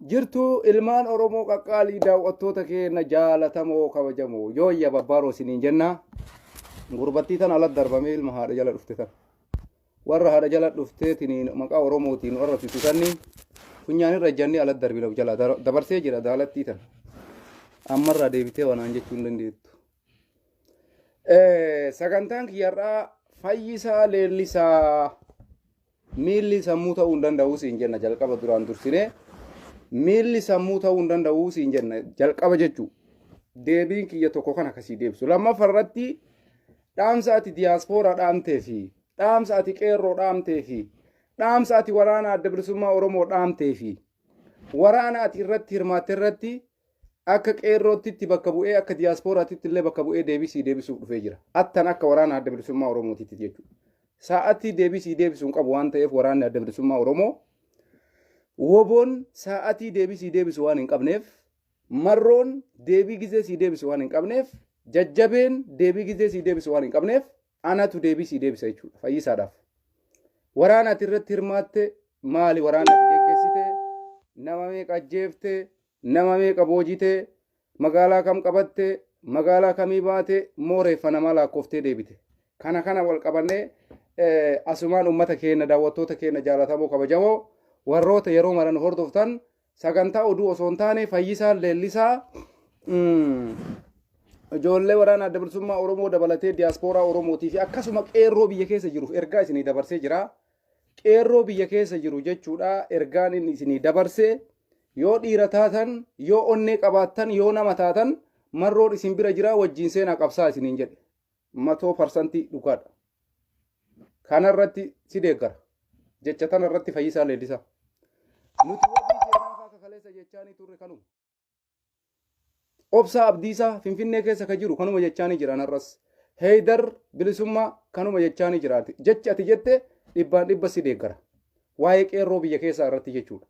Jirtu ilmaan Oromoo qaqqaalii daawwattoota keenya jaalatamoo kabajamoo yoo iyya babbaaroo isiniin jenna gurbattii tan ala darbamee ilma haadha jala dhufte tan warra haadha jala dhufteetiin maqaa Oromootiin warra tututanni funyaan irra janni ala darbilaaf jala dabarsee jira daalattii tan ammarraa deebitee wanaan jechuu hin dandeettu. Sagantaan kiyyarraa Fayyisaa Leellisaa miilli sammuu ta'uu hin danda'u siin jenna jalqaba duraan dursinee. Miilli sammuu ta'uu hin danda'u siin jenna jalqaba jechuu deebiin kiyya tokko kan akkasii deebisu lammaffaa irratti dhaamsa ati diyaaspooraa dhaamtee fi dhaamsa ati qeerroo dhaamtee fi dhaamsa ati waraana adda bilisummaa Oromoo dhaamtee fi waraana ati irratti hirmaatte irratti akka qeerrootti bakka bu'ee akka diyaaspooraatti illee bakka bu'ee deebisuuf dhufee jira attan akka waraana adda bilisummaa Oromootitti jechuudha sa'atii deebisuun qabu waan ta'eef waraanni adda bilisummaa Oromoo Woboon sa'atii deebisu waan hin qabneef marroon deebii gizee sii deebisu waan hin qabneef jajjabeen deebii gizee sii deebisu waan hin qabneef anatu deebisa jechuudha Fayyisaadhaaf. Waraana ati irratti hirmaatte maali waraana ati geggeessite nama meeqa ajjeefte nama meeqa boojite magaalaa kam qabatte magaalaa kamii baate mooreeffa nama lakkoftee deebite kana wal qabannee asumaan uummata keenya daawwattoota keenya jaalatamoo kabajamoo warroota yeroo maran hordoftan sagantaa oduu osoo hin taane Fayyisaa Leellisaa ijoollee waraana adda bilisummaa Oromoo dabalatee diyaaspooraa Oromootii fi akkasuma qeerroo biyya keessa jiruuf ergaa isinii dabarsee jira. Qeerroo biyya keessa jiru jechuudha ergaan inni isinii dabarsee yoo dhiira taatan yoo onnee qabaattan yoo nama taatan marroon isin bira jira wajjin seenaa qabsaa isiniin jedhe 100% dhugaadha. Kanarratti si deeggara jecha tanarratti Fayyisaa Leellisaa. Nuti wabii seenaa faa kakaleessa jechaanii turre kanuma. Obsaa Abdiisaa Finfinnee keessa ka jiru kanuma jechaanii jiran har'as. Heydar bilisummaa kanuma jechaanii jiraati. Jechi ati jette dhibbaan dhibba si deeggara. Waa'ee qeerroo biyya keessaa irratti jechuudha.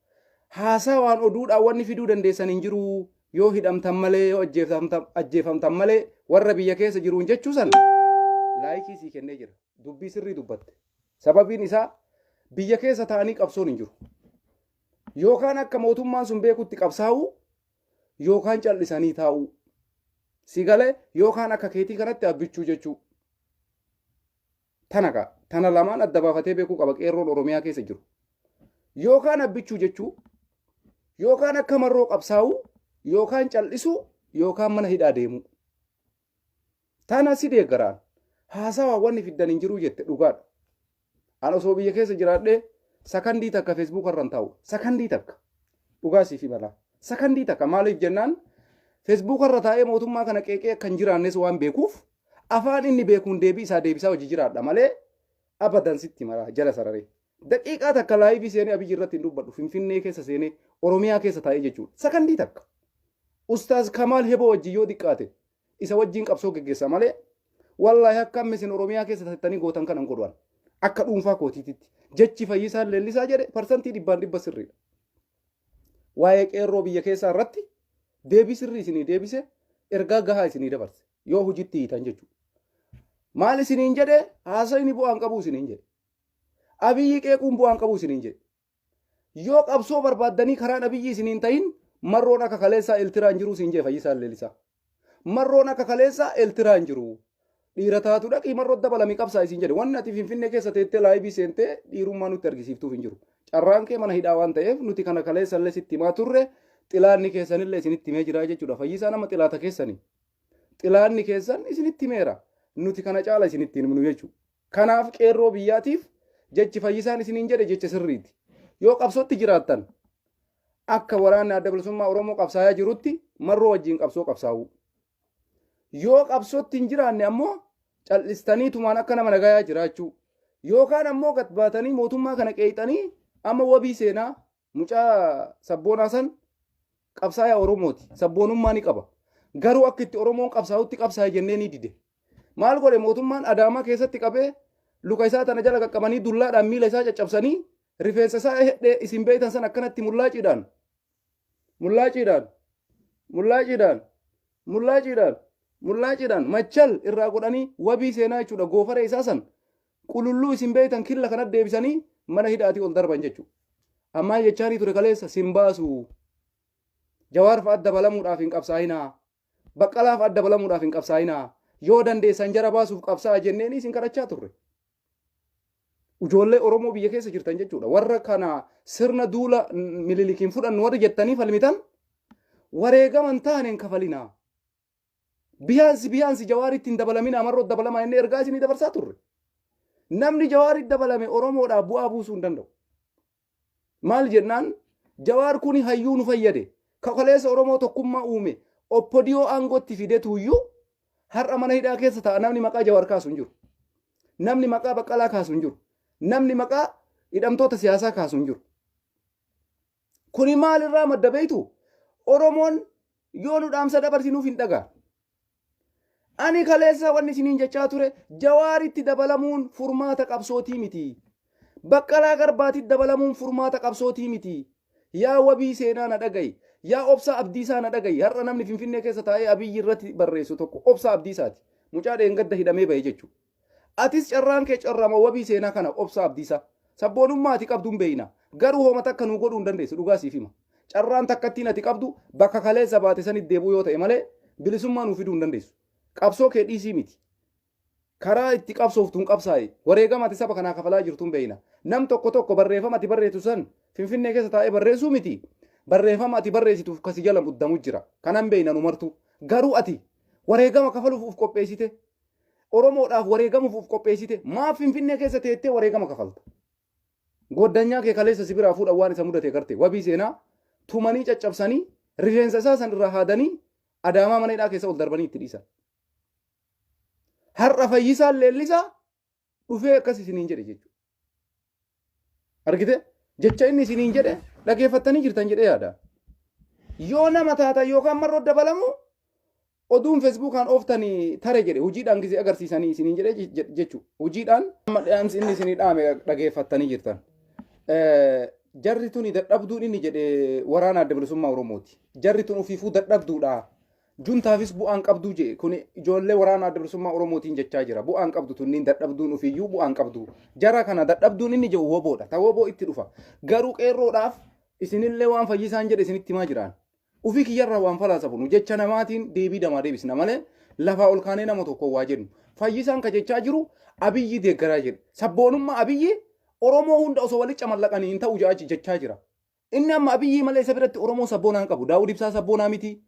Haasaa waan oduudhaan wanni fiduu dandeessan hin jiru yoo hidhamtan malee yoo ajjeefamtan malee warra biyya keessa jiruun jechuusan laayikii sii kennee jira. Dubbii sirrii dubbatte. Sababiin isaa biyya keessa ta'anii qabsoon hin jiru. Yookaan akka mootummaan sun beekutti qabsaa'u yookaan callisanii taa'u si galee yookaan akka keetii kanatti abbichuu jechuu tana lamaan adda baafatee beekuu qaba qeerroon Oromiyaa keessa jiru yookaan abbichuu jechuu yookaan akka marroo qabsaa'u yookaan callisuu yookaan mana hidhaa deemu tana si deeggaraan haasawaa wanni fiddan hin jiru jette dhugaadha an osoo biyya keessa jiraadhee sakandii takka Facebook irraan taa'u sakandii takka dhugaa siif mala sakandii takka maaliif jennaan Facebook irra taa'ee mootummaa kana qeeqee kan jiraannes waan beekuuf afaan inni beekuun deebii isaa deebisaa hojii jiraadha malee abadan sitti mala jala sararee daqiiqaa takka laayivii seenee abiyyi irratti hin dubbadhu Finfinnee keessa seenee Oromiyaa keessa taa'ee jechuudha sakandii takka Ustaaz Kamaal Heboo wajjin yoo xiqqaate isa wajjin qabsoo geggeessa malee wallaahi akka ammesin Oromiyaa keessa taa'anii gootan kanan godhan akka dhuunfaa kootiititti jechi Fayyisaa Leellisaa jedhe parsantii 100% sirriidha. Waa'ee qeerroo biyya keessaa irratti deebii sirrii isinii deebise ergaa gahaa isinii dabarse yoo hojiitti hiitan jechuudha. Maal isiniin jedhe haasa'ini bu'aan qabuu isiniin jedhe. Abiyyi qeequun bu'aan qabuu isiniin jedhe. Yoo qabsoo barbaaddanii karaan abiyyi isiniin ta'in marroon akka kaleessaa eltiraan jiru isin jedhe Fayyisaa Leellisaa. Marroon akka kaleessaa eltiraan jiru. Dhiira taatu dhaqii marroo dabalami qabsaa isin jedhe wanni ati Finfinnee keessa teettee laayivii seentee dhiirummaa nutti argisiiftuuf hin jiru. Carraan kee mana hidhaa waan ta'eef nuti kana kaleessa illee sitti himaa turre xilaanni keessanillee isinitti himee jira jechuudha. Fayyisaa nama xilaata keessanii. Xilaanni keessan isinitti himeera. Nuti kana caala isinitti himnu jechuudha. Kanaaf qeerroo biyyaatiif jechi Fayyisaan isiniin jedhe jecha sirriiti. Yoo qabsootti jiraattan akka waraanni adda bilisummaa Oromoo qabsaa'aa jirutti marroo wajjin qabsoo qabsaa'u. Yoo qabsootti hin jiraanne ammoo callistanii tumaan akka nama nagayaa jiraachuu yookaan ammoo gad baatanii mootummaa kana qeexanii amma wabii seenaa mucaa sabboonaa san qabsaa'aa Oromooti sabboonummaa ni qaba garuu akka itti Oromoon qabsaa'utti qabsaa'e jennee ni dide maal godhe mootummaan Adaamaa keessatti qabee luka isaa tana jala qaqqabanii dullaadhaan miila isaa caccabsanii rifeensa isaa hedhee isin beeytan san akkanatti mullaaciidhaan machal irraa godhanii wabii seenaa jechuudha goofara isaa san qululluu isin beeytan killa kanatti deebisanii mana hidhaatii ol darban jechuudha. Ammaa jechaanii ture kaleessa simbaasu Jawaar fa'a dabalamuudhaaf hin qabsaa'inaa. Baqqalaa fa'a dabalamuudhaaf hin qabsaa'inaa. Yoo dandeessan jara baasuuf qabsaa'a jenneen isin kadhachaa turre. Ijoollee Oromoo biyya keessa jirtan jechuudha. Warra kana sirna duula Minilikiin fudhannu warri jettanii falmitan wareegaman taaneen kafalinaa. Biyaansi Jawaaritti hin dabalaminaa marroo dabalamaa inni ergaa isinii dabarsaa turre. Namni Jawaaritti dabalame Oromoodhaaf bu'aa buusuu hin danda'u. Maal jennaan Jawaar kuni hayyuu nu fayyade. Kakaleessa Oromoo tokkummaa uume. Oppodiyoo aangootti fidetuyyuu har'a mana hidhaa keessa ta'a namni maqaa Jawaar kaasu hin jiru. Namni maqaa Baqqalaa kaasu hin jiru. Namni maqaa hidhamtoota siyaasaa kaasu hin jiru. Kuni maalirraa madda beektu? Oromoon yoo nu dhaamsa dabarsinuuf hin dhagaa. Ani kaleessa wanni isiniin jechaa ture Jawaaritti dabalamuun furmaata qabsootii miti. Baqqalaa Garbaatitti dabalamuun furmaata qabsootii miti. Yaa wabii seenaa na dhagayi. Yaa obsa Abdiisaa na dhagayi. Har'a namni Finfinnee keessa taa'ee Abiyyi irratti barreessu tokko obsa Abdiisaati. Mucaa dheengadda hidhamee bahe jechuudha. Atis carraan kee carrama wabii seenaa kana obsa Abdiisaa. Sabboonummaa ati qabdu hin beeyna. Garuu hooma takka nuu godhuu hin dandeessu dhugaa siif hima. Carraan takkattiin ati qabdu bakka kaleessa baate sanitti deebuu yoo ta'e malee bilisummaa nuu fiduu hin dandeessu. Qabsoo kee dhiisii miti. Karaa itti qabsooftuun qabsaa'e wareegama ati saba kanaa kafalaa jirtuun beeyna. Nam tokko barreeffama ati barreessitu san Finfinnee keessa taa'ee barreessuu miti. Barreeffama ati barreessituuf kasi jala muddamu jira. Kanan beeyna nu martu. Garuu ati wareegama kafaluuf uf qopheessite. Oromoodhaaf wareegamuuf uf qopheessite. Maaf Finfinnee keessa teettee wareegama kafalta. Goddanyaa kee kaleessa sibiraa fuudhan waan isa mudate garte. Wabii seenaa tumanii caccabsanii rifeensa isaa san irraa haadanii Adaamaa mana hidhaa keessa ol darbanii itti dhiisan. Har'a Fayyisaan Leellisaa dhufee akkas isiniin jedhe jechuudha. Argite jecha inni isiniin jedhe dhageeffattanii jirtan jedhee yaada. Yoo nama taatan yookaan marroo dabalamu oduun feesbuukaan ooftanii tare jedhe hojiidhaan gisee agarsiisanii isiniin jedhe jechuudha. Hojiidhaan dhaamsi inni isinii dhaame dhageeffattanii jirtan. Jarri tuni dadhabduun inni jedhe waraana adda bilisummaa Oromooti. Jarri tun ofiifuu dadhabduudha. Juntaafis bu'aan qabdu jedhe kun ijoollee waraana adda bilisummaa Oromootiin jechaa jira. Bu'aan qabdu tunniin dadhabduun ofiiyyuu bu'aan qabdu. Jara kana dadhabduun inni jedhu woboodha. Ta woboo itti dhufa. Garuu qeerroodhaaf isinillee waan Fayyisaan jedhe isinitti himaa jiraan. Ufii kiyyarraa waan falaasafu nu jecha namaatiin deebii damaa deebisna malee lafaa ol kaanee nama tokko waa jennu. Fayyisaan ka jechaa jiru Abiyyi deeggaraa jedhe. Sabboonummaa Abiyyi Oromoo hunda osoo walitti camallaqanii hin ta'u jechaa jira. Inni amma Abiyyi malee isa biratti Oromoo sabboonaan qabu. Daawud Ibsaa sabboonaa miti.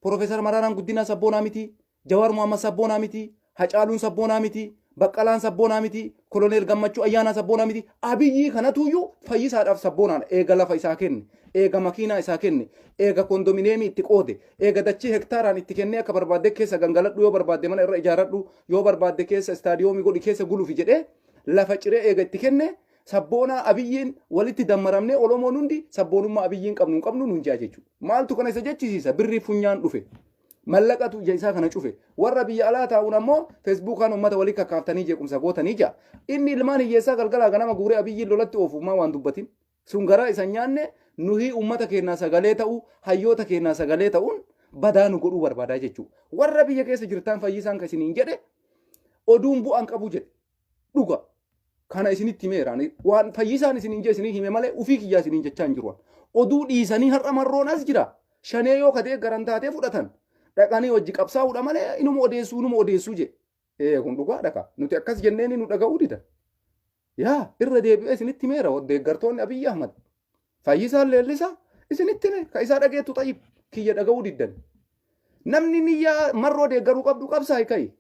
Profeesar Maraaraan Guddinaa sabboonaa miti. Jawaar Muhammad sabboonaa miti. Hacaaluun sabboonaa miti. Baqqalaan sabboonaa miti. Koloneel Gammachuu Ayyaanaa sabboonaa miti. Abiyyi kanatuyyuu Fayyisaadhaaf sabboonaadha. Eega lafa isaa kenne. Eega makiinaa isaa kenne. Eega kondominiyeemii itti qoode. Eega dachii hektaaraan itti kennee akka barbaadde keessa gangaladhu yoo barbaadde mana irra ijaaradhu yoo barbaadde keessa istaadiyoomii godhi keessa gulufi jedhee lafa ciree eega itti kenne sabboonaa Abiyyiin walitti dammaramnee Oromoon hundi sabboonummaa Abiyyiin qabnu nuun jaa jechuudha. Maaltu kana isa jechisiisa birrii funyaan dhufe. Mallaqatu ija isaa kana cufe. Warra biyya alaa taa'uun ammoo feesbuukaan uummata walii kakkaaftanii jeequmsa gootanii jaa. Inni ilmaan hiyyeessaa galgalaa ganama guuree Abiyyiin lolatti oofummaa waan dubbatin. Sun garaa isa nyaanne nuhi uummata keenyaa sagalee ta'uu hayyoota keenyaa sagalee ta'uun badaa nu godhuu barbaadaa jechuudha. Warra biyya keessa jirtan Fayyisaan kan isiniin jedhe oduun bu'aan qabu jedhe. Dhuga. Kana isinitti himeeraan waan Fayyisaan isiniin jedhe isinii hime malee ufii kiyyaa isiniin jechaa hin jiru. Oduu dhiisanii har'a marroon as jira. Shanee yoo kadee garan taatee fudhatan. Dhaqanii wajji qabsaa'uudha malee inuma odeessuu jedhe. Kun dhugaa dhaqa. Nuti akkas jenneen nu dhaga'uu dida. Yaa irra deebi'ee isinitti himeera deeggartoonni Abiyyi Ahmad. Fayyisaan Leellisaa isinitti hime ka isaa dhageettu xayyib kiyya dhaga'uu diddan. Namni niyyaa marroo deeggaruu qabdu qabsaa'e ka'i.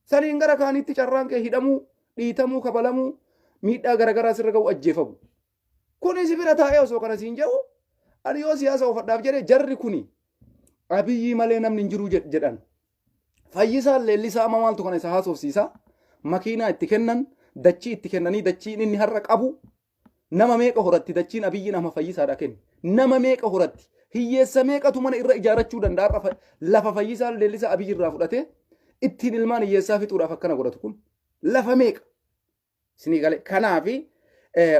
Saniin gara kaanitti carraan kee hidhamuu dhiitamuu kabalamuu miidhaa garagaraa sirra ga'u ajjeefamu. Kunis bira taa'ee osoo kana siin jedhu ani yoo siyaasa ofadhaaf jedhe jarri kuni Abiyyi malee namni hin jiru jedhan. Fayyisaan Leellisaa amma maaltu kana isa haasofsiisa. Makiinaa itti kennan dachii itti kennanii dachiin inni har'a qabu nama meeqa horatti dachiin Abiyyi nama Fayyisaadha kenne. Nama meeqa horatti hiyyeessa meeqatu mana irra ijaarachuu danda'a lafa Fayyisaan Leellisaa Abiyyi irraa fudhatee ittiin ilmaan hiyyeessaa fixuudhaaf akkana godhatu kun. Lafa meeqa isinii galee kanaafi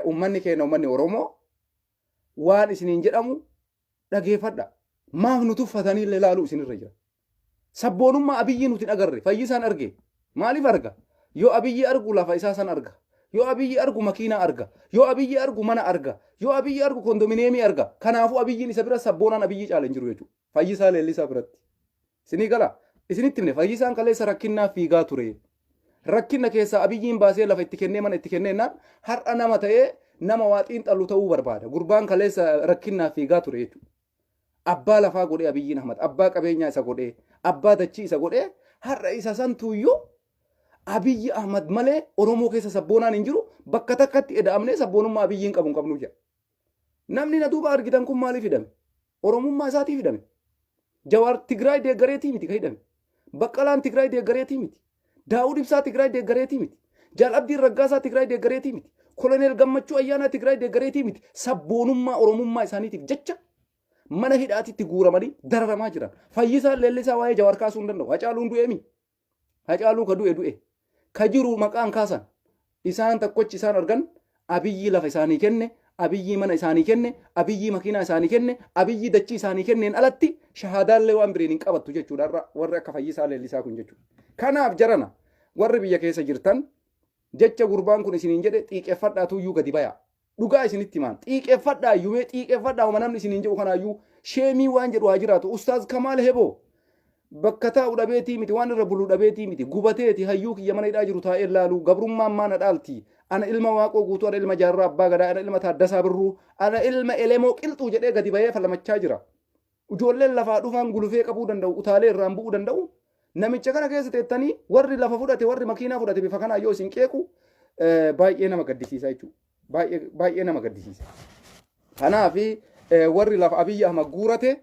uummanni keenya uummanni Oromoo waan isiniin jedhamu dhageeffadha. Maaf nu tuffatanii ilaaluu isinirra jira. Sabboonummaa Abiyyi nuti agarre Fayyisaan arge maaliif arga? Yoo Abiyyi argu lafa isaa san arga. yoo abiyyi argu makiinaa arga, yoo abiyyi argu mana arga, yoo abiyyi argu kondominiyeemii arga. Kanaafuu abiyyiin isa bira sabboonaan abiyyi caala hin jiru jechuudha. Fayyisaa Leellisaa biratti. Isinii gala isinitti himne Fayyisaan kaleessa rakkinnaa fiigaa ture. Rakkinna keessaa abiyyiin baasee lafa itti kennee mana itti kenneennaan har'a nama ta'ee nama waaxiin xallu ta'uu barbaada. Gurbaan kaleessa rakkinnaa fiigaa ture jechuudha. Abbaa lafaa godhee Abiyyiin Ahmad, abbaa qabeenyaa isa godhee, abbaa dachii isa godhee har'a isa santuuyyuu Abiyyi Ahmad malee Oromoo keessa sabboonaan hin jiru. Bakka takkatti eda'amnee sabboonummaa Abiyyiin qabu hin qabnu jedha. Namni na duuba argitan kun maaliif hidhame? Oromummaa isaatiif hidhame. Jawaar Tigraay deeggareetii miti ka hidhame. Baqqalaan Tigraay deeggareetii miti. Daawud Ibsaa Tigraay deeggareetii miti. Jaal Abdiin Raggaasaa Tigraay deeggareetii miti. Koloneel Gammachuu Ayyaanaa Tigraay deeggareetii miti. Sabboonummaa Oromummaa isaaniitiif jecha mana hidhaatitti guuramanii dararamaa jiran. Fayyisaan Leellisaa waa'ee Jawaar kaasuu hin danda'u. Hacaaluun du'eemi. Hacaaluu ka du'e. Ka jiru maqaan kaasan. Isaan tokkochi isaan argan Abiyyi lafa isaanii kenne, Abiyyi mana isaanii kenne, Abiyyi makiinaa isaanii kenne, Abiyyi dachii isaanii kenneen alatti shahaadaallee waan biriin hin qabattu jechuudha. Warri akka Fayyisaa Leellisaa kun jechuudha. Kanaaf jarana warri biyya keessa jirtan jecha gurbaan kun isiniin jedhe xiiqeffadhaatu iyyuu gadi baya. Dhugaa isinitti himaan xiiqeffadhaa iyyuu xiiqeffadhaa manamni isiniin jedhu kanaayyuu sheemii waan jedhu haa jiraatu. Ustaaz Kamaal Heboo bakka taa'u dhabeetii miti waan irra bulu dhabeetii miti gubateeti hayyuu kiyya mana hidhaa jiru taa'ee ilaalu gabrummaan maana dhaalti. Ana ilma Waaqoo guutuu, ana ilma Jaarraa Abbaa Gadaa, ana ilma Taaddasaa Birruu, ana ilma Elemoo Qilxuu jedhee gadi bahee falmachaa jira. Ijoolleen lafaa dhufaan gulufee qabuu danda'u, utaalee irraan bu'uu danda'u. Namicha kana keessa teettanii warri lafa fudhate, warri makiinaa fudhate bifa kanaa yoo isin qeequ baay'ee nama gaddisiisa jechuudha. Baay'ee nama gaddisiisa. Kanaaf warri lafa Abiyyi Ahmad guurate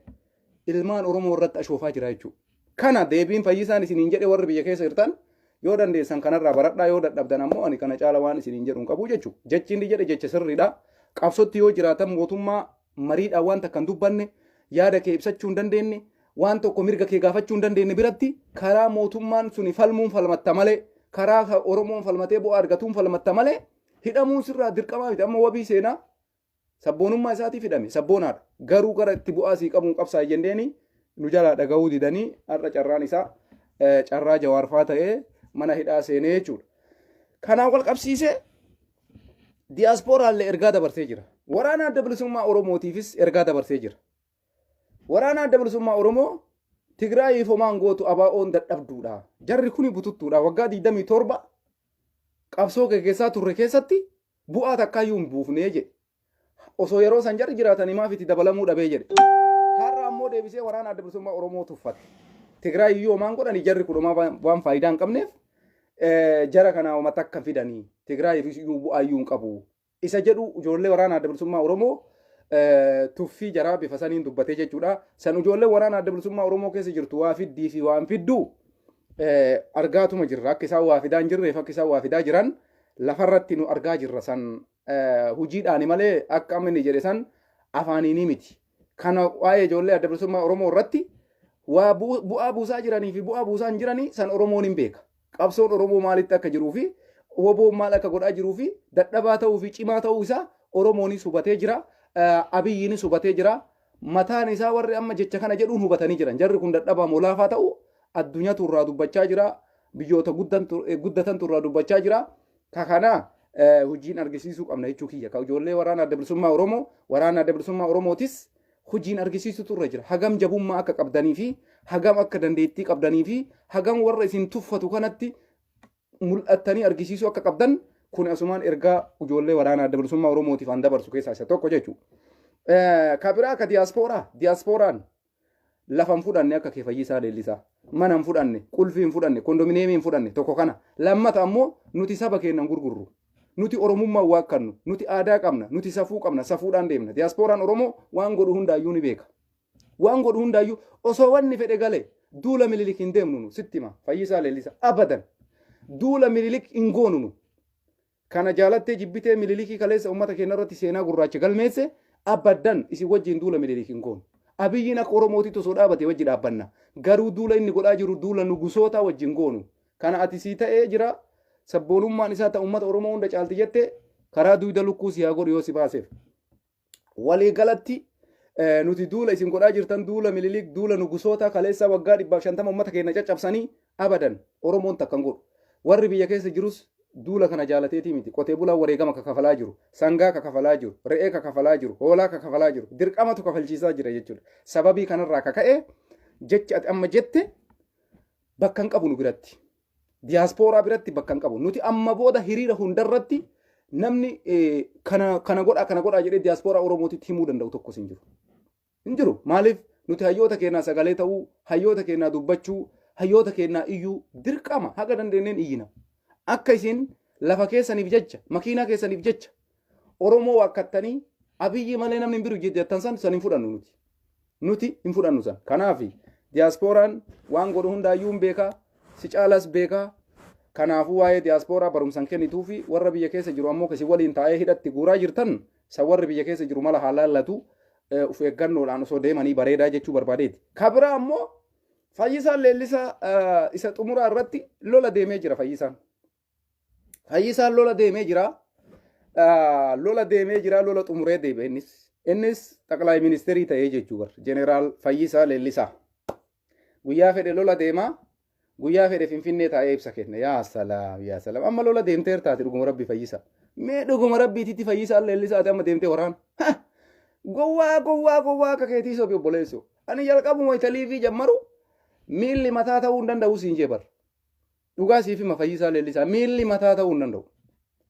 ilmaan Oromoo irratti ashoofaa jira jechuudha. Kana deebiin Fayyisaan isiniin jedhe warri biyya keessa jirtan yoo dandeessan kanarraa baradhaa yoo dadhabdan ammoo ani kana caala waan isiniin jedhu hin qabu jechuudha. Jechi inni jedhe jecha sirriidha. Qabsotti yoo jiraatan mootummaa mariidhaan waan takka hin dubbanne yaada kee ibsachuu hin dandeenye waan tokko mirga kee gaafachuu hin dandeenye biratti karaa mootummaan suni falmuun falmatta malee karaa Oromoon falmatee bu'aa argatuun falmatta malee hidhamuun sirraa dirqamaa miti. Amma wabii seenaa sabboonummaa isaatiif hidhame sabboonaadha. Garuu gara itti bu'aa sii qabuun qabsaa jenneeni nu jalaa dhagahuu didanii har'a carraan isaa carraa Jawaarfaa ta'ee mana hidhaa seenee jechuudha. Kanaan wal qabsiisee diyaasporaallee ergaa dabarsee jira. Waraana adda bilisummaa Oromootiifis ergaa dabarsee jira. Waraana adda bilisummaa Oromoo Tigraayiif homaan gootu ABO'n dadhabduudha. Jarri kuni bututtuudha. Waggaa 27 qabsoo gaggeessaa turre keessatti bu'aa takkaayyuu hin buufnee jedhe. Osoo yeroo san jarri jiraatanii maaf itti dabalamuu dhabee jedhe. Har'a ammoo deebisee waraana adda bilisummaa Oromoo tuffate. Tigraayiyyuu homaan godhanii jarri kunumaa waan faayidaa hin qabneef jara kana uummata akka fidanii Tigraayiif iyyuu bu'aayyuu hin qabu. Isa jedhu ijoollee waraana adda bilisummaa Oromoo tuffii jaraa bifa saniin dubbatee jechuudha. San ijoollee waraana adda bilisummaa Oromoo keessa jirtu waa fiddii fi waan fidduu argaatuma jirra. Akka isaan waa fidaa hin jirreef akka isaan waa fidaa jiran lafarratti nu argaa jirra. San hojiidhaani malee akka amma inni jedhe san afaaniini miti. Kana waa'ee ijoollee adda bilisummaa Oromoo irratti waa bu'aa buusaa jiranii fi bu'aa buusaa hin jiranii san Oromoon hin beeka. Qabsoon Oromoo maalitti akka jiruu fi woboon maal akka godhaa jiruu fi dadhabaa ta'uu fi cimaa ta'uu isaa Oromoonis hubatee jira. Abiyyiinis hubatee jira. Mataan isaa warri amma jecha kana jedhuun hubatanii jiran. Jarri kun dadhabaa molaafaa ta'u addunyaatu irraa dubbachaa jira. Biyyoota guddatan irraa dubbachaa jira. Kana hojiin argisiisuu qabna jechuu kiyya. Ijoollee waraana adda bilisummaa Oromoo, waraana adda bilisummaa Oromootis hojiin argisiisutu irra jira. Hagam jabummaa akka qabdanii fi hagam akka dandeettii qabdanii fi hagam warra isin tuffatu kanatti mul'attanii argisiisuu akka qabdan kun asumaan ergaa ijoollee waraana adda bilisummaa Oromootiif an dabarsu keessaa isa tokko jechuudha. Kabiraa akka diyaasporaan lafa hin fudhanne akka kee Fayyisaa Leellisaa mana hin fudhanne qulfii hin fudhanne kondominiyeemii hin fudhanne tokko kana. Lammata ammoo nuti saba keenya hin gurgurru. Nuti Oromummaa waakkannu, nuti aadaa qabna, nuti safuu qabna, safuudhaan deemna. Diyaasporaan Oromoo waan godhu hundaayyuu ni beeka. Waan godhu hundaayyuu osoo wanni fedhe galee duula Minilik hin deemnu sitti hima Fayyisaa Leellisaa abadan. Duula Minilik hin goonu. Kana jaalattee jibbitee Minilikii kaleessa uummata keenya irratti seenaa gurraacha galmeesse abadan isin wajjin duula Minilik hin goonu. Abiyyiin akka Oromootitti osoo dhaabate wajji dhaabbanna. Garuu duula inni godhaa jiru duula nugusoota wajjin goonu. Kana ati sii ta'ee jira. Sabboonummaan isaa ta'u uummata Oromoo hunda caalti jettee karaa duwida lukkuu si haa godhu yoo si baaseef. Walii galatti nuti duula isin godhaa jirtan duula Minilik duula nugusoota kaleessa waggaa 150 uummata keenya caccabsanii abadan Oromoon takkan godhu. Warri biyya keessa jirus duula kana jaalateetii miti qotee bulaan wareegama kakafalaa jiru sangaa kakafalaa jiru re'ee kakafalaa jiru hoolaa kakafalaa jiru dirqamatu kafalchiisaa jira jechuudha sababii kanarraa kaka'e jecha ati amma jette bakka hin qabu nu biratti diyaaspooraa biratti bakka hin qabu nuti amma booda hiriira hundarratti namni kana godhaa jedhee diyaaspooraa oromootitti himuu danda'u tokkos hin jiru maaliif nuti hayyoota keenyaa sagalee ta'uu hayyoota keenyaa dubbachuu hayyoota keenyaa iyyuu dirqama haga dandeenyeen iyyina akka isin lafa keessaniif jecha makiinaa keessaniif jecha oromoo wakkattanii abiyyi malee namni hin biru jettan san hin fudhannu nuti hin fudhannu san kanaaf diyaasporaan waan godhu hundaayyuu hin beekaa si caalas beekaa kanaafuu waa'ee diyaaspooraa barumsan kennituu fi warra biyya keessa jiru ammoo kasi waliin taa'ee hidhatti guuraa jirtan sa warri biyya keessa jiru mala haalallatu of eeggannoodhaan osoo deemanii bareedaa jechuu barbaadeeti. Kabira ammoo Fayyisaan Leellisaa isa xumuraa irratti lola deemee jira Fayyisaan. Fayyisaan lola deemee jira lola xumuree deebi'e innis xaqlaay ministeerii ta'ee jechuu bar jeneraal Fayyisaa Leellisaa. Guyyaa fedhe lola deemaa guyyaa fedhe Finfinnee taa'ee ibsa kenna yaa salaam amma lola deemteer taate dhuguma rabbi Fayyisaa mee dhuguma rabbiititti Fayyisaan Leellisaati amma deemtee waraana gowwaa akka keetii sobi obboleessu ani jalqabuma italiifii jammaru miilli mataa ta'uu hin danda'u siin jee bar dhugaa siif hima Fayyisaa Leellisaa miilli mataa ta'uu hin danda'u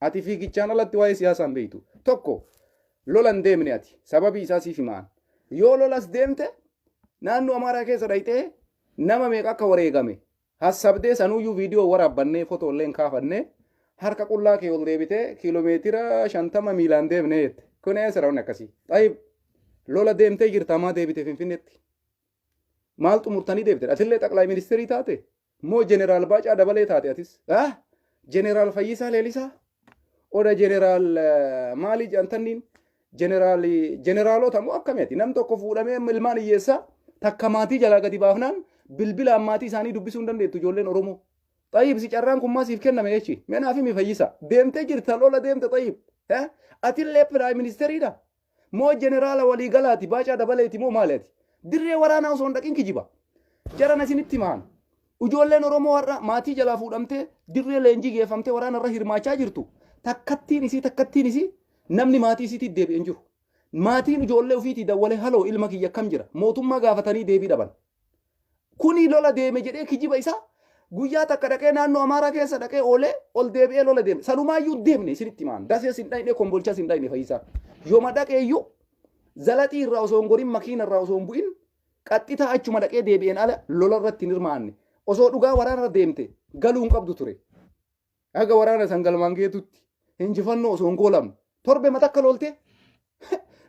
ati fiigichaan alatti waa'ee siyaasaan beektu tokko lola hin deemne ati sababii isaa siif himaan yoo lolas deemte naannoo Amaaraa keessa dhayxee nama meeqa akka wareegame hassabdee sanuyyuu viidiyoo waraabbannee fotoolleen kaafannee harka qullaa kee ol deebitee kiiloomeetira 50 miilaan deemnee jette kun eessa raawwanne akkasii xaayib lola deemtee jirta maa deebite Finfinneetti maal xumurtanii deebite atillee xaqlaay ministeerii taate moo jeneraal Baacaa Dabalee taate atis jeneraal Fayyisaa Leellisaa oda jeneraal maali jantanniin jeneraalota moo akkamiiti nam tokko fuudhamee ilmaan hiyyeessaa takka maatii jalaa gadi baafnaan bilbilaan maatii isaanii dubbisuu hin dandeettu ijoolleen Oromoo. Xayyib si carraan kun maasiif kenname jechi. Meenaa fi mi Fayyisa. Deemtee jirta lola deemte xayyib. Atillee piraayim ministeeriidha. Moo jeneraala waliigalaati Baacaa Dabaleeti moo maaliiti? Dirree waraanaa osoo hin dhaqin kijiba. Jaran isinitti himaan. Ijoolleen Oromoo warra maatii jalaa fuudhamtee dirree leenjii geeffamtee waraanarra hirmaachaa jirtu. Takkattiin isii namni maatii isiitti deebi'ee hin jiru. Maatiin ijoollee ofiitii dawwalee haloo ilma kiyya kam jira. Mootummaa gaafatanii deebii dhaban. Kuni lola deeme jedhee kijiba isaa guyyaa takka dhaqee naannoo Amaaraa keessa dhaqee oolee ol deebi'ee lola deeme. Sanumaayyuu deemne isinitti himaan. Dasee sin dhayne kombolchaa sin dhayne Fayyisaa. Yooma dhaqeeyyuu zalaxii irraa osoo hin gorin makiina irraa osoo hin bu'in qaxxitaa achuma dhaqee deebi'een ala lola irratti hin hirmaanne. Osoo dhugaa waraana deemte galuu hin qabdu ture. Haga waraana san galmaan geetutti injifannoo osoo hin goolamne torbe matakka loltee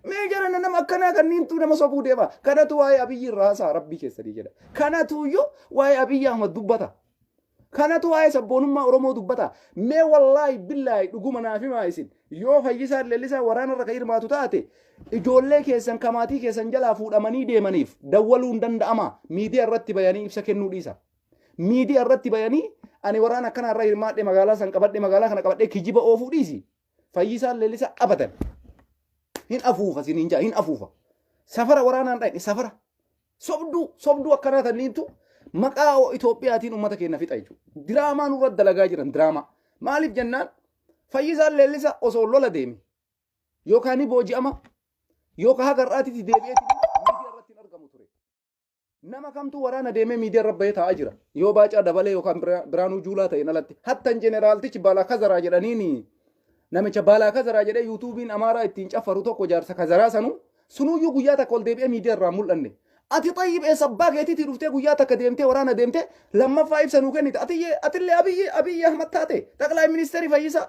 mee jarana nama akkanaa kanniintu nama sobuu deema kanatu waa'ee Abiyyi irraa haasaa rabbii keessanii jedha kanatuyyuu waa'ee Abiyyi Ahmad dubbata kanatu waa'ee sabboonummaa Oromoo dubbata mee wallaahi billaahi dhuguma naaf himaa isin yoo Fayyisaa Leellisaa waraanarra ka hirmaatu taate ijoollee keessan kamaatii keessan jalaa fuudhamanii deemaniif dawwaluu hin danda'ama miidiyaa irratti bayanii ibsa kennuu dhiisa miidiyaa irratti bayanii ani waraana akkana irra hirmaadhe magaalaa san qabadhe magaalaa kana qabadhe kijiba oofuu dhiisi Fayyisaa Leellisaa abadan hin afuufa siniin jaa hin afuufa safara waraanaan dhayne safara sobduu akkanaa tanniintu maqaa Itoophiyaatiin uummata keenya fixa jechuudha diraamaa nurra dalagaa jiran diraamaa maaliif jennaan Fayyisaan Leellisaa osoo lola deeme yookaan booji'ama yookaan haga har'aatitti deebi'eetti miidiyaa irratti hin argamu ture nama kamtu waraana deemee miidiyaa irra bahee taa'aa jira yoo Baacaa Dabalee yookaan Biraanuu Juulaa ta'een alatti hattan jeneraaltichi Baalaa Kazaraa jedhaniini namicha Baalaa Kazaraa jedhee yuutuubiin Amaaraa ittiin caffaru tokko jaarsa Kazaraa sunuyyuu guyyaa takka ol deebi'ee miidiyaa irraa mul'anne. Ati xayyib eessa abbaa keetiitii dhuftee guyyaa takka deemtee waraana deemtee lammaffaa ibsa nuu kennite. Atillee Abiyyi Ahmad taate xaqlaay ministeerii Fayyisaa.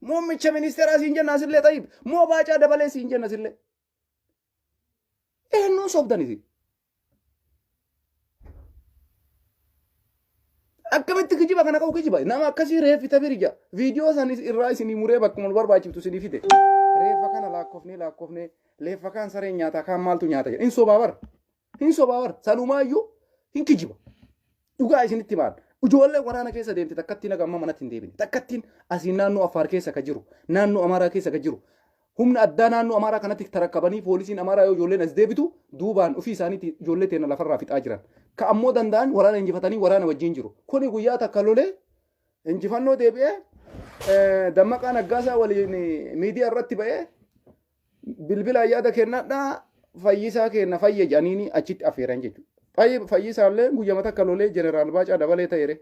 Muummicha ministeeraa siin jenna asillee xayyib moo Baacaa Dabalee siin jenna asillee. Eenyuun sobdanisi? akkamitti kijiba kana qabu kijiba nama akkasii reeffita birja viidiyoo san irraa isinii muree bakkuma barbaachiftu isinii fide reeffa kana laakkoofnee leeffa kan saree nyaataa kan maaltu nyaata jedha hin sobaabar sanumaayyuu hin kijiba dhugaa isinitti maan ijoollee waraana keessa deemte takkattiin agamma manatti hin deebine takkattiin asiin naannoo Affaar keessa ka jiru naannoo Amaaraa keessa ka jiru humna addaa naannoo Amaaraa kanatti tarakkabanii poolisiin Amaaraa yoo ijoolleen as deebitu duubaan ofii isaaniitti ijoollee teena lafarraa fixaa jiran ka ammoo danda'an waraana injifatanii waraana wajjin jiru kuni guyyaa takka lolee injifannoo deebi'ee dammaqaa naggaasaa waliin miidiyaa irratti ba'ee bilbila yaada kennadhaa fayyisaa kenna fayya jedhaniini achitti affeeran jechuudha. Fayyisaallee guyyama takka lolee jeneraal Baacaa Dabalee ta'eere.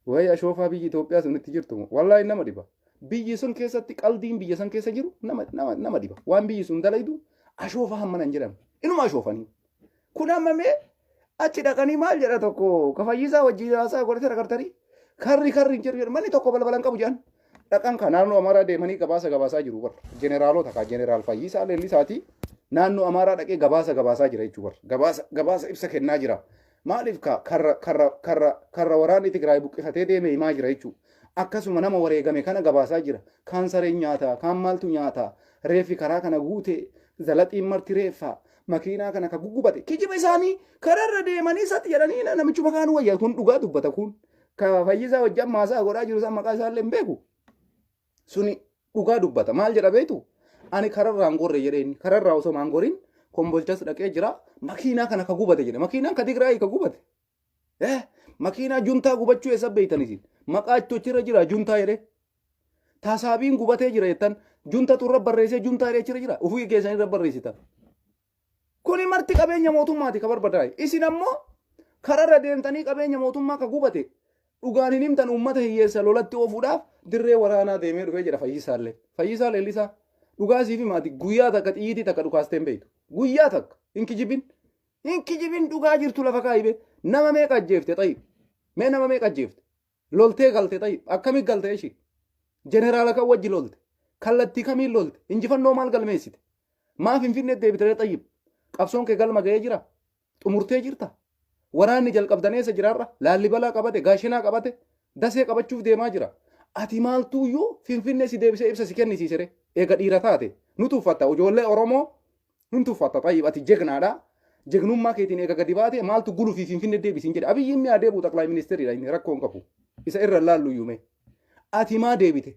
Wayi ashoofaa biyyi Itoophiyaa sunitti jirtu wallaahi nama dhiba. Biyyi sun keessatti qaldiin biyya san keessa jiru nama dhiba. Waan biyyi sun dalaydu ashoofaa hammana hin jedhamu. Inuma ashoofanii. Kun hammamee achi dhaqanii maal jedha tokko ka fayyisaa wajjin haasaa godhate ragartanii karri hin jiru manni tokko balbalan qabu jedhan. Dhaqan kan naannoo Amaaraa deemanii gabaasaa jiru warra jeneraalota ka jeneraal Fayyisaa Leellisaati naannoo Amaaraa dhaqee gabaasaa jira jechuudha. Gabaasa ibsa kennaa jira. Maaliif karra waraanni Tigraay buqqifatee deeme himaa jira jechuudha. Akkasuma nama wareegame kana gabaasaa jira. Kaan sareen nyaataa, kaan maaltu nyaataa, reeffi karaa kana guute, zalaxiin marti reeffaa, makiinaa kana ka guggubate. Kijiba isaanii kararra deemanii isatti jedhanii namichuma kaanu wayyaa kun dhugaa dubbata kun. Ka Fayyisaa wajjin maasaa godhaa jiru san maqaa isaallee hin beeku. Suni dhugaa dubbata. Maal jedha beektu? Ani kararraan gorre jedheen kararraa osoo maan gorin kombolchas dhaqee jira. Makiinaa kana ka gubate jedhe. Makiinaan ka Tigraay ka gubate. Makiinaa juntaa gubachuu eessa beeytanisin? Maqaa ittoochirra jira juntaa jedhe. Tasaabiin gubatee jira jettan junta turra barreessee juntaa jedhee achirra jira. Ufii keessanii irra barreessitan. Kuni marti qabeenya mootummaati ka barbadaa'e. Isin ammoo kararra deemtanii qabeenya mootummaa ka gubate dhugaan hin himtan uummata hiyyeessa lolatti oofuudhaaf dirree waraanaa deemee dhufee jira Fayyisaallee. Fayyisaa Leellisaa dhugaa siif himaati guyyaa takka xiyyiitii takka dhukaasteen beektu. Guyyaa takka hin kijibin dhugaa jirtu lafa kaa'ibe nama meeqa ajjeefte xayyib. Mee nama meeqa ajjeefte? Loltee galte xayyib. Akkamitti galte ishii? Jeneraala kan wajji lolte. Kallattii kamiin lolte? Injifannoo maal galmeessite? Maaf Finfinneetti deebitee xayyib? Qabsoon kee galma ga'ee jira? Xumurtee jirta? Waraanni jalqabdaneessa jiraarra Laallibalaa qabate Gaashinaa qabate dasee qabachuuf deemaa jira. Ati maaltuuyyuu Finfinnee si deebisee ibsa si kennisiisere eega dhiira taate nu tuffatta ijoollee Oromoo nu tuffatta xayyib ati jegnaadha. Jegnummaa keetiin eega gadi baate maaltu guluu fi Finfinnee deebisiin jedhe Abiyyiin mi'a deebi'u xaqlaa ministeeriidha inni rakkoon qabu isa irra laallu yuume. Ati maa deebite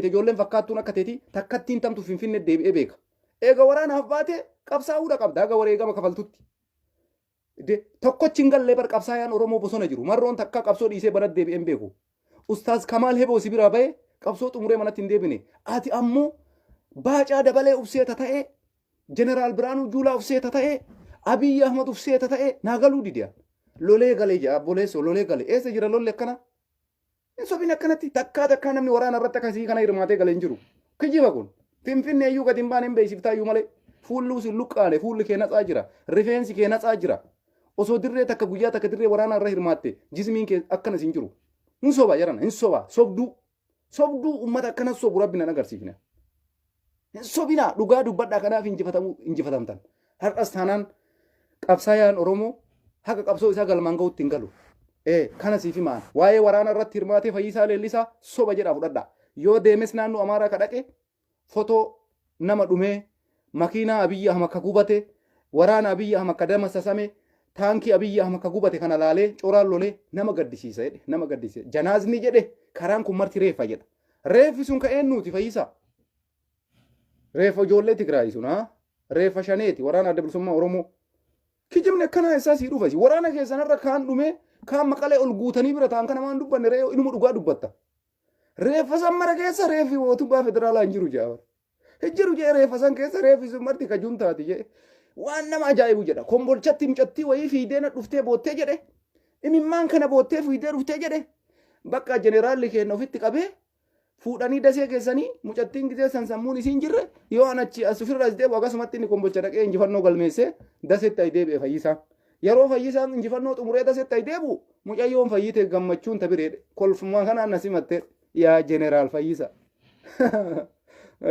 ijoolleen fakkaattuun akka teeti takkattiin tamtu Finfinnee deebi'ee beeka. Eega waraanaaf baate qabsaa'uudha qabda aga wareegama kafaltutti. Tokkochi hin gallee bar qabsaayaan Oromoo bosona jiru marroon takka qabsoo dhiisee banat deebi'een beeku. Ustaaz Kamaal Heboo si biraa ba'ee qabsoo xumuree manatti hin deebine. Ati ammoo Baacaa Dabalee ufseeta ta'ee jeneraal Biraanuu Juulaa ufseeta ta'ee Abiyyi Ahmad ufseeta ta'ee naagaluu didiya. Lolee galee jaa boleessoo lolee galee eessa jira lolli akkana? Hin sobin akkanatti takkaa namni waraana irratti akkasii kana hirmaatee galee hin jiru. Kijiba kun Finfinnee iyyuu gadi hin baane hin beeksiftaa iyyuu malee fuulli si luqqaale fuulli kee natsaa jira rifeensi kee natsaa jira. Osoo dirree takka guyyaa takka dirree waraanaa irra hirmaatte jismiin kee akkanas hin jiru. Hin soba jedhana hin soba sobduu uummata akkanas sobu rabbi nan agarsiifne. Hin sobina dhugaa dubbadhaa kanaaf injifatamtan. Har'as taanaan qabsaayaan Oromoo haqa qabsoo isaa galmaan ga'utti hin galu. Kana siif himaan waa'ee waraana irratti hirmaatee Fayyisaa Leellisaa soba jedhaa fudhadhaa. Yoo deemes naannoo Amaaraa ka dhaqe fotoo nama dhumee makiinaa Abiyyi Ahmad ka gubate waraana Abiyyi Ahmad ka damassasame taankii Abiyyi Ahmad ka gubate kana laalee coraan lolee nama gaddisiisa jedhe nama gaddisiisa janaazni jedhe karaan kun marti reeffa jedha reeffi sun ka eenyuuti Fayyisaa reeffa ijoollee Tigraay sun reeffa shaneeti waraana adda bilisummaa Oromoo kijibni akkanaa isaa sii dhufa waraana keessanirra kaan dhumee kaan maqalee ol guutanii bira ta'an kana waan dubbanne re'ee inuma dhugaa dubbatta reeffa san mara keessa reeffi mootummaa federaalaa hin jiru jaawar hin jiru jee reeffa san keessa reeffi sun marti ka juntaati jee waan nama ajaa'ibu jedha kombolchatti mucattii wayii fiidee na dhuftee boottee jedhe imimmaan kana boottee fiidee dhuftee jedhe bakka jeneraalli keenya ofitti qabee fuudhanii dasee keessanii mucattiin gisee san sammuun isiin jirre yoo anachi as ofirraa deebi'u akkasumatti inni kombolcha dhaqee injifannoo galmeessee dasetti ay deebi'e Fayyisaan yeroo Fayyisaan injifannoo xumuree dasetti ay deebi'u mucayyoon fayyite gammachuun tabireedhe kolfumaa kanaan na simattee yaa jeneraal Fayyisa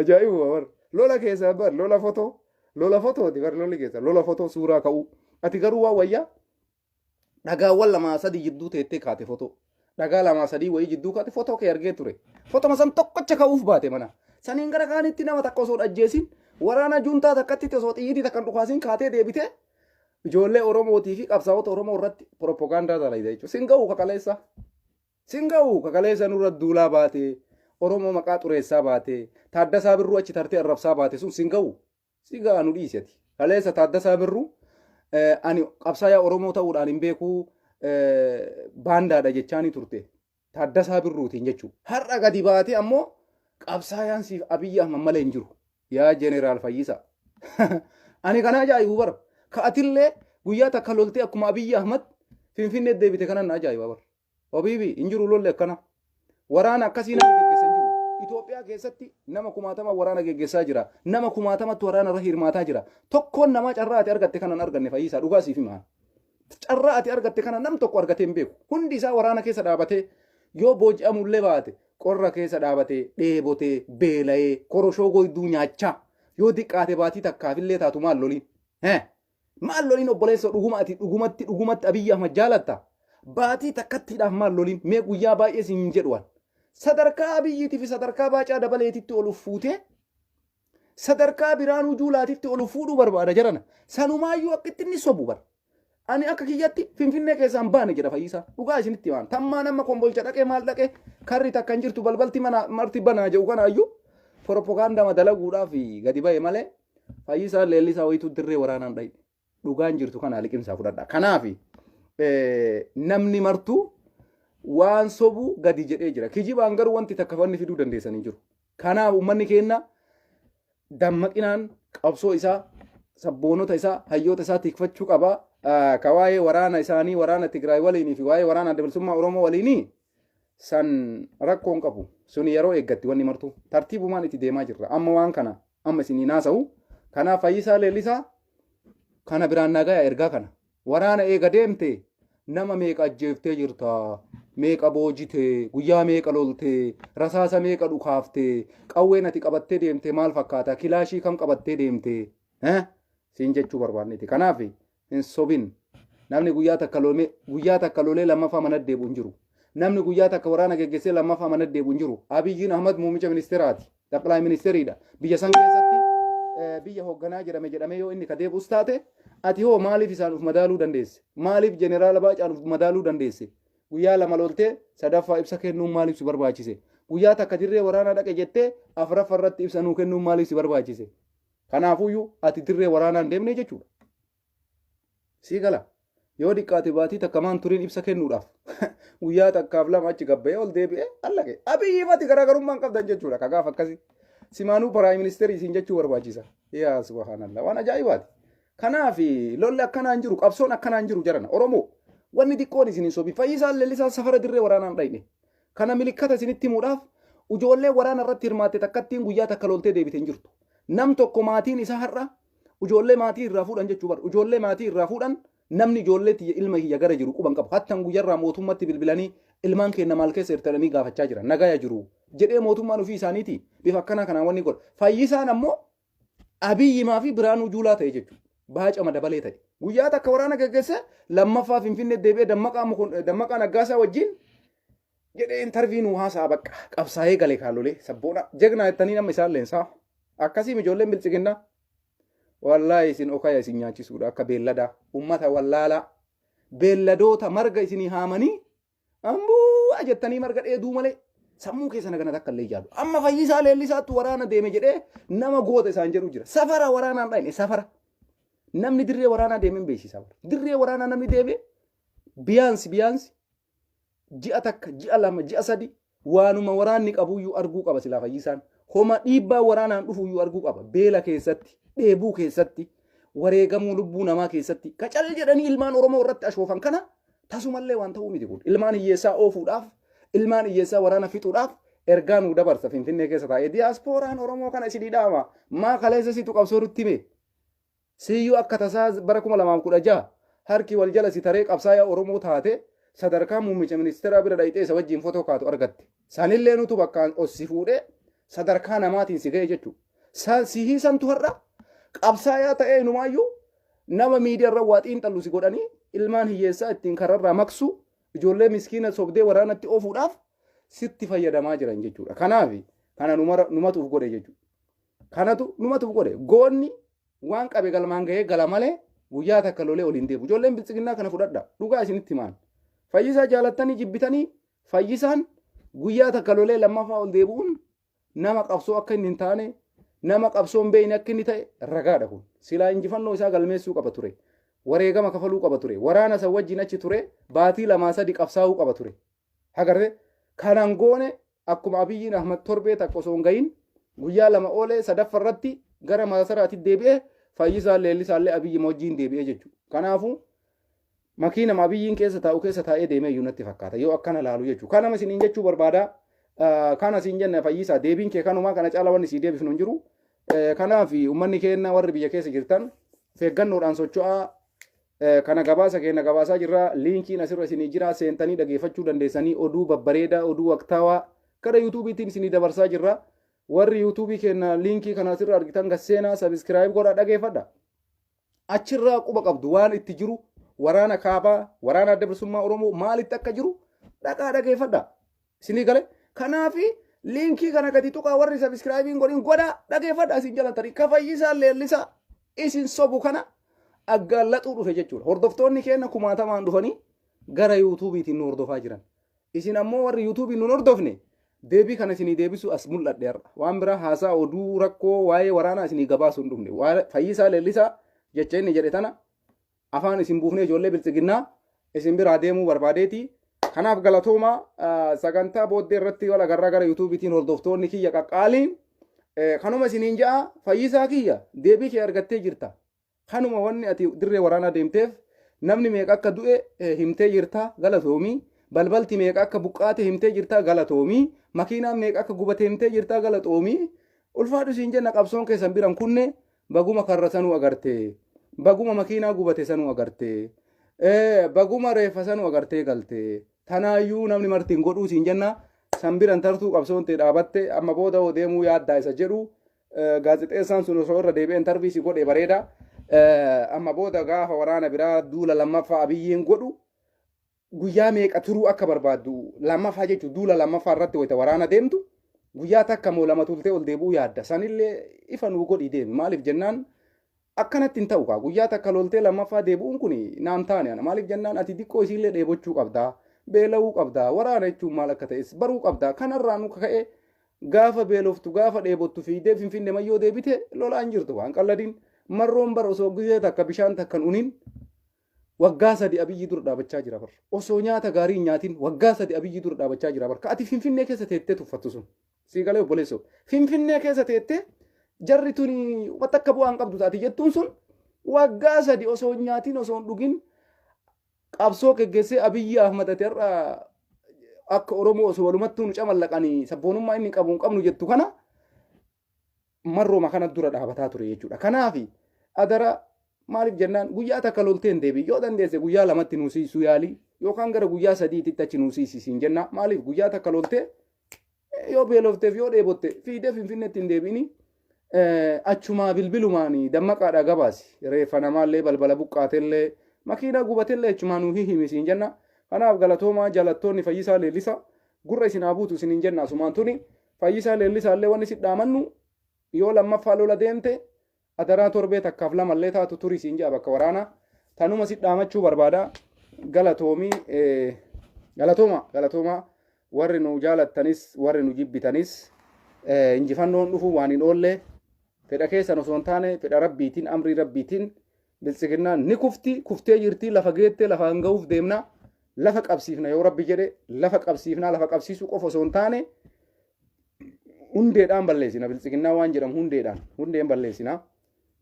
ajaa'ibu bar lola keessaa bar lola fotooti bar lolli keessa lola fotoo suuraa ka'u ati garuu waa wayyaa dhagaawwan lamaa sadii jidduu teettee kaate fotoo dhagaa lamaa sadii wayii jidduu kaate fotoo kee argee ture fotoma san tokkocha ka'uuf baate mana saniin gara kaanitti nama takka osoo dhajjeesin waraana juntaa takkatti osoo xiyyiitii takkan dhukaasin kaatee deebite ijoollee Oromootii fi qabsaa'ota Oromoo irratti propagaandaa talayda jechuudha sin ga'u kakaleessa nurra duulaa baate Oromoo maqaa xureessaa baate Taaddasaa Birruu achi tartee arrabsaa baate sun sin ga'u si gaanu dhiisati kaleessa Taaddasaa Birruu ani qabsaa'aa Oromoo ta'uudhaan hin beeku baandaadha jechaanii turte Taaddasaa Birruutiin jechuudha. Har'a gadi baatee ammoo qabsaayaan siif Abiyyi Ahmad malee hin jiru. Yaa Jeneraal Fayyisaa. Ani kana ajaa'ibu bara. Ka'atillee guyyaa takka loltee akkuma Abiyyi Ahmad Finfinnee deebite kanan ajaa'iba bara. Obiibi hin jiru lolle akkana. Waraana akkasii nama geggeessan jiru. Itoophiyaa keessatti nama 1000 waraana geggeessaa jira. Nama 1000 waraana irra hirmaataa jira. Tokkoon nama carraa ati argatte kanan arganne Fayyisaa dhugaa siif himaa. Carraa ati argatte kana nam tokko argatee hin beeku. Hundi isaa waraana keessa dhaabatee yoo booji'amullee baate qorra keessa dhaabatee dheebotee beela'ee koroshoo goyduu nyaachaa yoo diqqaate baatii takkaafillee taatu maal loliin. Maal loliin obboleessa dhugumatti Abiyyi Ahmad jaalatta. Baatii takkattiidhaaf maal loliin mee guyyaa baay'ee siin jedhuwan. Sadarkaa Abiyyiitii fi sadarkaa Baacaa Dabaleetitti ol fuutee sadarkaa Biraanuu Juulaatitti ol fuudhuu barbaada jarana. Sanumaayyuu akkitti inni sobu bara. Ani akka kiyyatti Finfinnee keessaan baane jedha Fayyisaa. Dhugaa isinitti waan. Tammaa nama kombolcha dhaqee maal dhaqee karri takka hin jirtu balbalti mana marti banaa jedhu kanaayyuu propagaandaa dalaguudhaaf gadi ba'e malee Fayyisaa leellisaa wayituu dirree waraanaan dhayi. Dhugaan jirtu kana liqimsaa fudhadha. Kanaaf namni martuu waan sobu gadi jedhee jira. Kijibaan garuu wanti takka fanni fiduu dandeessanii jiru. Kanaaf uummanni keenya dammaqinaan qabsoo isaa sabboonota isaa hayyoota isaa tikfachuu qaba. Ka waa'ee waraana isaanii waraana Tigraay waliinii fi waa'ee waraana Bilisummaa Oromoo waliinii san rakkoon qabu. Sun yeroo eeggatti wanni martuu tartiibumaan itti deemaa jirra. Amma waan kana amma isinii naasa'u. Kanaaf Fayyisaa leellisaa kana biraan nagaya ergaa kana. Waraana eega deemte nama meeqa ajjeeftee jirta. Meeqa boojitee guyyaa meeqa loltee rasaasa meeqa dhukaaftee qawween ati qabattee deemte maal fakkaata kilaashii kam qabattee deemte siin jechuu barbaanneeti. Kanaaf hin sobin namni guyyaa takka lolee lammaffaa mana deebi'u hin jiru. Namni guyyaa takka waraana geggeessee lammaffaa mana deebi'u hin jiru. Abiyyiin Ahmad muummicha ministeeraati. Xaqilaa ministeeriidha. Biyya san keessatti biyya hoogganaa jedhamee yoo inni ka deebi'us taate ati hoo maaliif isaan uf madaaluu dandeesse? Maaliif jeneraala Baacaan uf madaaluu dandeesse? Guyyaa lama loltee sadaffaa ibsa kennuun maaliif si barbaachise? Guyyaa takka dirree waraanaa dhaqe jettee afuraffaa irratti ibsa nuu kennuun maaliif si barbaachise? Kanaafuyyuu ati dirree waraanaan deemnee jechuudha. Sii gala yoo diqqaate baatii takka maan turiin ibsa kennuudhaaf guyyaa takkaaf lama achi gabba'ee ol deebi'ee allaqe. Abiyyiifatti garaagarummaan qabdan jechuudha. Kagaaf akkasii simaanuu piraayim ministeerii isiin jechuu barbaachisa. Yaa subhaanallah waan ajaa'ibaati. Kanaaf lolli akkanaan jiru qabsoon akkanaan jiru jarana Oromoo. Wanni xiqqoon isin sobi Fayyisaan leellisaan safara dirree waraanaan dhayne. Kana milikkata isinitti himuudhaaf ijoollee waraana irratti hirmaatte takkattiin guyyaa takka loltee deebite hin jirtu. Nam tokko maatiin isaa har'a ijoollee maatii irraa fuudhan jechuu bara. Ijoollee maatii irraa fuudhan namni ijoollee ilma kiyya gara jiru quban qabu. Hattan guyyarraa mootummatti bilbilanii ilmaan keenya maal keessa hirtanii gaafachaa jiran nagaya jiru jedhee mootummaan ofii isaaniiti bifa akkanaa kanaan wanni godha. Fayyisaan ammoo Abiyyimaa fi Biraanuu Juulaa ta'e jechuudha. Baacama dabalee ta'e. Guyyaa takka waraana geggeesse lammaffaa Finfinnee deebi'ee dammaqaa Naggaasaa wajjin jedhee intarviinuu haasaa bakka qabsaa'ee galee kaalolee sabboona jegnaa jettanii nama isaan leensaa akkasiin ijoolleen bilchiginnaa wallaahi isin okaya isin nyaachisuudha akka beelladaa ummata wallaalaa beelladoota marga isinii haamanii ambuu jettanii marga dheeduu malee sammuu keessa nagana takka illee yaadu. Amma Fayyisaa leellisaatti waraana deeme jedhee nama goota isaan jedhu jira. Safara waraanaan dhayne safara. Namni dirree waraanaa deemee beeksisa. Dirree waraanaa namni deeme biyaansi ji'a takka ji'a lama ji'a sadi waanuma waraanni qabuyyuu arguu qaba silaa Fayyisaan. Homa dhiibbaa waraanaan dhufuyyuu arguu qaba. Beela keessatti, dheebuu keessatti, wareegamuu lubbuu namaa keessatti. Qacal jedhanii ilmaan Oromoo irratti ashoofan kana tasumallee waan ta'uu miti kun. Ilmaan hiyyeessaa oofuudhaaf, ilmaan hiyyeessaa waraana fixuudhaaf ergaa nuu dabarsa Finfinnee keessa taa'ee diyaaspooraan Oromoo kana isinii dhaama. Maa kaleessa situ qabsoo nutti hime. Siyyuu akka tasaa bara 2016 harki wal jala si taree qabsaa'aa Oromoo taate sadarkaa muummicha ministeeraa bira dhayitee isa wajjin footoo kaatu argatte. Sanillee nutu bakkaan ossi fuudhee sadarkaa namaatiin si ga'e jechuudha. Sihii santu har'a qabsaa'aa ta'ee numaayyuu nama miidiyaarra waa xiinxallu si godhanii ilmaan hiyyeessaa ittiin kararraa maksu ijoollee miskiina sobdee waraanatti oofuudhaaf sitti fayyadamaa jiran jechuudha. Kanaaf kana numatuuf godhe jechuudha. Kanatu numatuuf godhe goonni waan qabe galmaan ga'ee gala malee guyyaa takka lolee oliin deebu. Ijoolleen bilchiginnaa kana fudhadha. Dhugaa isinitti himaan. Fayyisaa jaalattanii jibbitanii Fayyisaan guyyaa takka lolee lammaffaa ol deebi'uun nama qabsoo akka inni hin taane nama qabsoon beeyne akka inni ta'e ragaadha kun. Silaa injifannoo isaa galmeessuu qaba ture. wareegama kafaluu qaba ture. Waraana san wajjin achi ture baatii 2-3 qabsaa'uu qaba ture. Hagarre kanaan goone akkuma Abiyyiin Ahmad torbee takka osoo hin gahin guyyaa 2 oolee sadaffaa irratti gara maasaraatti deebi'ee Fayyisaa Leellisaallee Abiyyi wajjin deebi'ee jechuudha. Kanaafuu makiinama Abiyyiin keessa taa'ee deemee iyyuu natti fakkaata yoo akkana laalu jechuudha. Kanama isiniin jechuu barbaada. Kana siin jenna Fayyisaa deebiin kee kanumaa kana caalaa wanni sii deebifnu hin jiru. Kanaaf uummanni keenya warri biyya keessa jirtan feeggannoodhaan socho'aa. Kana gabaasa keenya gabaasaa jirra. Liinkiin asirra isinii jira. Seentanii dhageeffachuu dandeessanii oduu babbareedaa oduu waqtaawaa gara yuutuubiitiin isinii dabarsaa jirra. Warri yuutuubii keenya liinkii kana asirra argitan gasseenaa sabiskiraayib godhaa dhageeffadha. Achirraa quba qabdu waan itti jiru waraana kaabaa waraana adda bilisummaa Oromoo maalitti akka jiru dhaqaa dhageeffadha. Isinii gale kanaafi liinkii kana gadi tuqaa warri sabiskiraayibiin godhin godhaa dhageeffadha isin jalantanii ka Fayyisaa Leellisaa isin sobu kana aggallaxuu dhufe jechuudha. Hordoftoonni keenya kumaatamaan dhufanii gara yuutuubiitiin nu hordofaa jiran. Isin ammoo warri yuutuubiin nu hordofne deebii kana isinii deebisu as mul'adhe har'a. Waan biraa haasaa oduu rakkoo waa'ee waraanaa isinii gabaasuu hin dhufne. Fayyisaa Leellisaa jecha inni jedhe tana afaan isin buufnee ijoollee biltsiginnaa isin biraa deemuu barbaadeeti. Kanaaf galatoomaa sagantaa booddee irratti wal agarraa gara yuutuubiitiin hordoftoonni kiyya qaqqaaliin kanuma isiniin ja'a Fayyisaa kiyya deebii kee argattee jirta. Kanuma wanni ati dirree waraanaa deemteef namni meeqa akka du'e himtee jirta galatoomii. Balbalti meeqa akka buqqaate himtee jirta galatoomii. Makiinaan meeqa akka gubate himtee jirta galatoomii. Ulfaadhu siin jenna qabsoon keessan biran kunne baguma karra sanuu agarte. Baguma makiinaa gubate sanuu agarte. Baguma reeffa sanuu agartee galte. Tanaayyuu namni martiin godhuu siin jenna. San biran tartuu qabsoon ta'e dhaabatte amma booda deemuu yaaddaa isa jedhu gaazexeessaan sun osoo irra deebi'ee intarviisii godhe bareeda. Amma booda gaafa waraana biraa duula lammaffaa Abiyyiin godhu guyyaa meeqa turuu akka barbaaddu lammaffaa jechuun duula lammaffaa irratti wayita waraana deemtu guyyaa takka moo lama turtee ol deebi'uu yaadda. Sanillee ifa nuu godhi deemi. Maaliif jennaan akkanatti hin ta'u kaa guyyaa takka loltee lammaffaa deebi'uun kun naan taane ana. Maaliif jennaan ati xiqqoo isiillee dheebochuu qabdaa. Beela'uu qabdaa. Waraana jechuun maal akka ta'es baruu qabdaa. Kanarraa nu ka'ee gaafa beeloftu gaafa dheebottu fiidee Finfinnee mayyoo deebite lolaan jirtu waan qalladiin. Marroon bara osoo guyyaa takka bishaan takkan uniin waggaa 3 Abiyyi dura dhaabachaa jira bar. Osoo nyaata gaarii nyaatiin waggaa 3 Abiyyi dura dhaabachaa jira bar. Ka ati Finfinnee keessa teettee tuffattu sun. Siigalee obboleessoo. Finfinnee keessa teettee jarri tuni watakka bu'aan qabdu taati jettuun sun waggaa 3 osoo nyaatiin osoo dhugin qabsoo geggeessee Abiyyi Ahmad irraa akka Oromoo osoo walumattuu nu camallaqanii sabboonummaa inni qabu hin qabnu jettu kana marrooma kana dura dhaabataa ture jechuudha. Kanaafi adara maaliif jennaan guyyaa takka loltee hin deebi yoo dandeesse guyyaa lamatti nuusiisuu yaalii yookaan gara guyyaa 3tti achi nuusiisiin jenna. Maaliif guyyaa takka loltee yoo beelofteef yoo dheebotte fiidee Finfinneetti hin deebiini achumaa bilbilumaanii dammaqaadhaa gabaasi reeffa namaallee balbala buqqaatellee makiinaa gubatellee achumaa nuu himisiin jenna. Kanaaf galatoomaa jalattoonni Fayyisaa Leellisaa gurra isin haa buutu isiniin jenna asumaan tuni Fayyisaa Leellisaallee wanni si dhaamannu yoo lammaffaa lola deemte adaraa torbee takkaaf lamallee taatu turii siin jaa bakka waraanaa tanuma si dhaamachuu barbaada. Galatoomii galatoomaa warri nu jaalattanis warri nu jibbitanis injifannoon dhufu waan hin oolle fedha keessan osoo hin taane fedha rabbiitiin amrii rabbiitiin biltsiginnaan ni kuftee jirti lafa geettee lafa hanga'uuf deemna lafa qabsiifna yoo rabbi jedhe lafa qabsiifna lafa qabsiisuu qofa osoo hin taane hundeedhaan balleessina biltsiginnaa waan jedhamu hundeen balleessina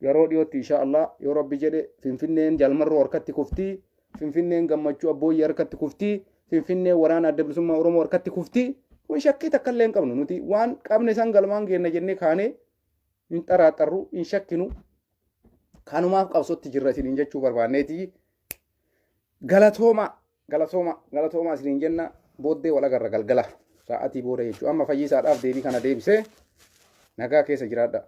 yeroo dhiyootti inshaallah yoo rabbi jedhe Finfinneen jalmarroo harkatti kuftii Finfinneen gammachuu abbooyyee harkatti kuftii Finfinneen waraana adda bilisummaa Oromoo harkatti kuftii kun shakkii takka illee hin qabnu nuti waan qabne san galmaan geenna jennee kaanee hin xaraaxarru hin shakkinu kanumaaf qabsotti jirra isiniin jechuu barbaanneeti. Galatoomaa isiniin jenna booddee wal agarra galgala sa'aatii booda jechuudha. Amma Fayyisaadhaaf deebii kana deebisee nagaa keessa jiraadha.